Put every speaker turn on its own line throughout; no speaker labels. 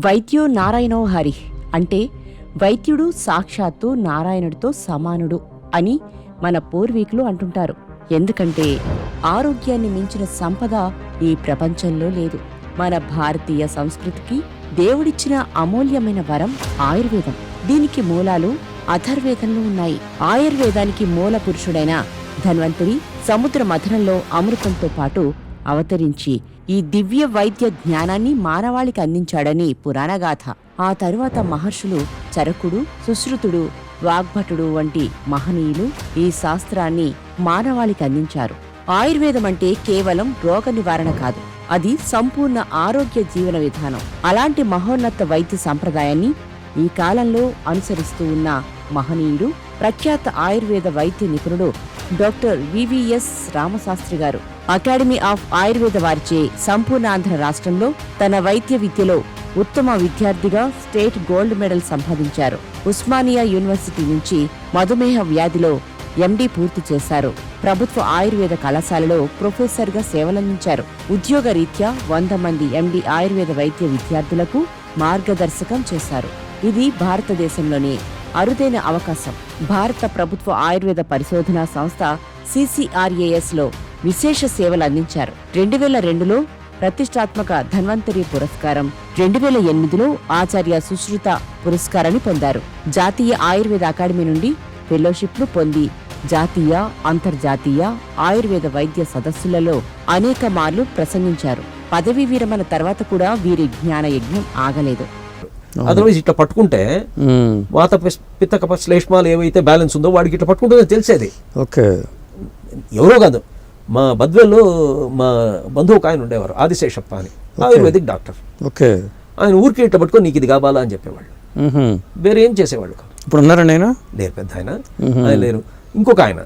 వైద్యో నారాయణో హరి అంటే వైద్యుడు సాక్షాత్తు నారాయణుడితో సమానుడు అని మన పూర్వీకులు అంటుంటారు. ఎందుకంటే ఆరోగ్యాన్ని మించిన సంపద ఈ ప్రపంచంలో లేదు. మన భారతీయ సంస్కృతికి దేవుడిచ్చిన అమూల్యమైన వరం ఆయుర్వేదం. దీనికి మూలాలు అథర్వేదంలో ఉన్నాయి. ఆయుర్వేదానికి మూల పురుషుడైన ధన్వంతరి సముద్ర మథనంలో అమృతంతో పాటు అవతరించి ఈ దివ్య వైద్య జ్ఞానాన్ని మానవాళికి అందించాడని పురాణగాథ. ఆ తరువాత మహర్షులు చరకుడు, సుశ్రుతుడు, వాగ్భటుడు వంటి మహనీయులు ఈ శాస్త్రాన్ని మానవాళికి అందించారు. ఆయుర్వేదం అంటే కేవలం రోగ నివారణ కాదు, అది సంపూర్ణ ఆరోగ్య జీవన విధానం. అలాంటి మహోన్నత వైద్య సంప్రదాయాన్ని ఈ కాలంలో అనుసరిస్తూ ఉన్న మహనీయుడు ప్రఖ్యాత ఆయుర్వేద వైద్య నిపుణుడు డాక్టర్ వివిఎస్ రామశాస్త్రి గారు. అకాడమీ ఆఫ్ ఆయుర్వేద వారిచే సంపూర్ణాంధ్ర రాష్ట్రంలో తన వైద్య విద్యలో ఉత్తమ విద్యార్థిగా స్టేట్ గోల్డ్ మెడల్ సంపాదించారు. ఉస్మానియా యూనివర్సిటీ నుంచి మధుమేహ వ్యాధిలో ఎండీ పూర్తి చేశారు. ప్రభుత్వ ఆయుర్వేద కళాశాలలో ప్రొఫెసర్గా సేవలందించారు. ఉద్యోగ రీత్యా 100 మంది ఎండీ ఆయుర్వేద వైద్య విద్యార్థులకు మార్గదర్శకం చేశారు. ఇది భారతదేశంలోనే అరుదైన అవకాశం. భారత ప్రభుత్వ ఆయుర్వేద పరిశోధనా సంస్థ CCRAS లో విశేష సేవలు అందించారు. 2002లో ప్రతిష్టాత్మక ధన్వంతరి పురస్కారం, 2008లో ఆచార్య సుశ్రుత పురస్కారాన్ని పొందారు. జాతీయ ఆయుర్వేద అకాడమీ నుండి ఫెలోషిప్ను పొంది జాతీయ, అంతర్జాతీయ ఆయుర్వేద వైద్య సదస్సులలో అనేక మార్లు ప్రసంగించారు. పదవీ విరమణ తర్వాత కూడా వీరి జ్ఞాన యజ్ఞం ఆగలేదు.
అదర్వైజ్ ఇట్లా పట్టుకుంటే వాత పిత్త కఫ శ్లేష్మాలు ఏవైతే బ్యాలెన్స్ ఉందో వాడికి ఇట్లా పట్టుకుంటే తెలిసేది.
ఓకే,
ఎవరో కాదు, మా బద్వేల్లో మా బంధువు ఒక ఆయన ఉండేవారు, ఆదిశేషప్ప అని, ఆయుర్వేదిక్ డాక్టర్.
ఓకే,
ఆయన ఊరికి ఇట్లా పట్టుకొని నీకు ఇది కావాలా అని చెప్పేవాళ్ళు. వేరే ఏం చేసేవాళ్ళు కాదు.
ఇప్పుడు ఉన్నారండి ఆయన?
లేరు, పెద్ద ఆయన లేరు. ఇంకొక ఆయన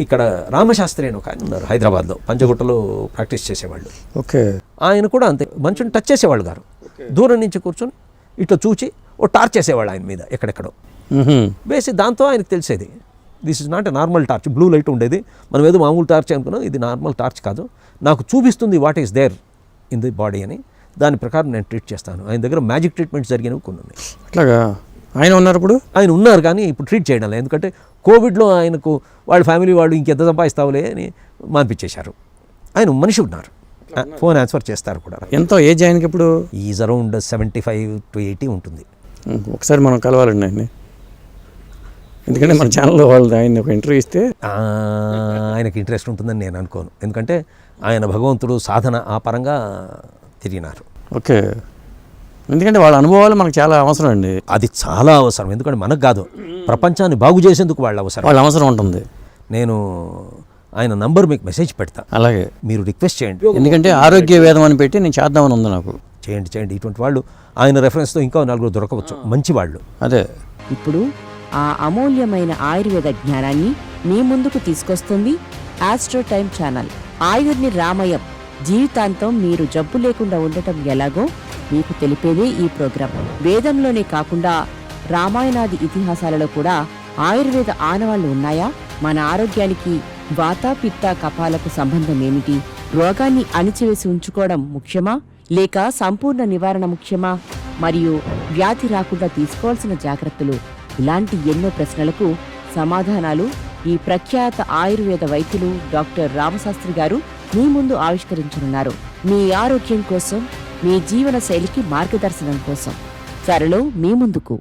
ఇక్కడ రామశాస్త్రి అని ఒక ఆయన ఉన్నారు, హైదరాబాద్లో పంచగుట్టలో ప్రాక్టీస్ చేసేవాళ్ళు.
ఓకే,
ఆయన కూడా అంతే, మంచిని టచ్ చేసేవాళ్ళు గారు. దూరం నుంచి కూర్చొని ఇట్లా చూచి ఓ టార్చ్ చేసేవాళ్ళు ఆయన మీద ఎక్కడెక్కడో వేసి, దాంతో ఆయనకు తెలిసేది this is not a normal torch. Blue light ఉండేది, మనం ఏదో మామూలు టార్చ్ అనుకున్నాం, ఇది నార్మల్ టార్చ్ కాదు, నాకు చూపిస్తుంది what is there in the body అని. దాని ప్రకారం నేను ట్రీట్ చేస్తాను. ఆయన దగ్గర మ్యాజిక్ ట్రీట్మెంట్స్ జరిగినవి కొన్ని ఉన్నాయి.
అట్లాగా ఆయన ఉన్నారు? ఇప్పుడు ఆయన
ఉన్నారు కానీ ఇప్పుడు ట్రీట్ చేయడం లేదు. ఎందుకంటే కోవిడ్లో ఆయనకు వాళ్ళ ఫ్యామిలీ వాళ్ళు ఇంకెంత సంపాదిస్తావులే అని మాన్పించేశారు. ఆయన మనిషి ఉన్నారు, ఫోన్ ఆన్సర్ చేస్తారు కూడా.
ఎంతో ఏజ్ ఆయనకి ఇప్పుడు?
ఈజ్ అరౌండ్ 75 to 80 ఉంటుంది.
ఒకసారి మనం కలవాలండి ఆయన్ని, ఎందుకంటే మన ఛానల్లో వాళ్ళు ఆయన ఒక ఇంటర్వ్యూ ఇస్తే
ఆయనకి ఇంట్రెస్ట్ ఉంటుందని నేను అనుకోను. ఎందుకంటే ఆయన భగవంతుడు సాధన ఆ పరంగా తిరిగినారు.
ఓకే, ఎందుకంటే వాళ్ళ అనుభవాలు మనకు చాలా అవసరం అండి.
అది చాలా అవసరం, ఎందుకంటే మనకు కాదు, ప్రపంచాన్ని బాగు చేసేందుకు వాళ్ళ అవసరం
ఉంటుంది.
నేను ఆయన నంబర్ మీకు మెసేజ్ పెడతా,
అలాగే
మీరు రిక్వెస్ట్ చేయండి.
ఎందుకంటే ఆరోగ్య వేదం అని పెట్టి నేను చేద్దామని ఉంది నాకు.
చేయండి. ఇటువంటి వాళ్ళు ఆయన రెఫరెన్స్తో ఇంకా 4 దొరకవచ్చు, మంచి వాళ్ళు.
అదే
ఇప్పుడు ఆ అమూల్యమైన ఆయుర్వేద జ్ఞానాన్ని మీ ముందుకు తీసుకొస్తుంది ఆస్ట్రో టైమ్ ఛానల్. ఆయుర్ని రామయం, జీవితాంతం మీరు జబ్బు లేకుండా ఉండటం ఎలాగో మీకు తెలిపేదే ఈ ప్రోగ్రాం. వేదంలోనే కాకుండా రామాయణాది ఇతిహాసాలలో కూడా ఆయుర్వేద ఆనవాళ్లు ఉన్నాయా? మన ఆరోగ్యానికి వాత, పిత్త, కఫాలకు సంబంధం ఏమిటి? రోగాన్ని అణిచివేసి ఉంచుకోవడం ముఖ్యమా, లేక సంపూర్ణ నివారణ ముఖ్యమా? మరియు వ్యాధి రాకుండా తీసుకోవాల్సిన జాగ్రత్తలు, ఇలాంటి ఎన్నో ప్రశ్నలకు సమాధానాలు ఈ ప్రఖ్యాత ఆయుర్వేద వైద్యులు డాక్టర్ రామశాస్త్రి గారు మీ ముందు ఆవిష్కరించనున్నారు. మీ ఆరోగ్యం కోసం, మీ జీవన శైలికి మార్గదర్శనం కోసం త్వరలో మీ ముందుకు.